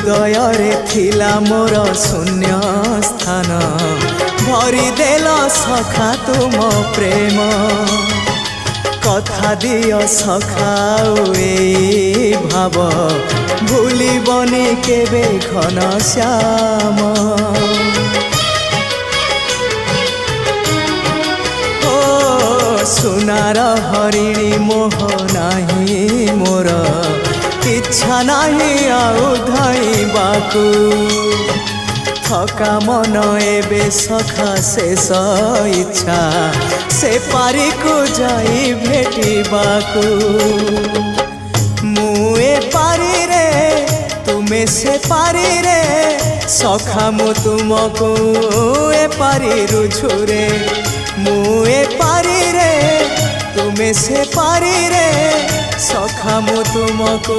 हृदय रे थिला मोर शून्य स्थान भरी देल सखा तुम प्रेम कथा दियो सखाओ ए भाव भूलिबनी केबे घन श्याम ओ सुनार हरिणी मोह नाही मोर इच्छा नहीं आउ धाइबाकू थका मन एबे सखा शेष इच्छा से पारी को जाई भेटिबाकू मुए पारी रे तुमे से पारी रे सखा मु तुमको ए पारी रुझुरे मुए पारी रे तुमे से पारी रे सखा मु तुमको।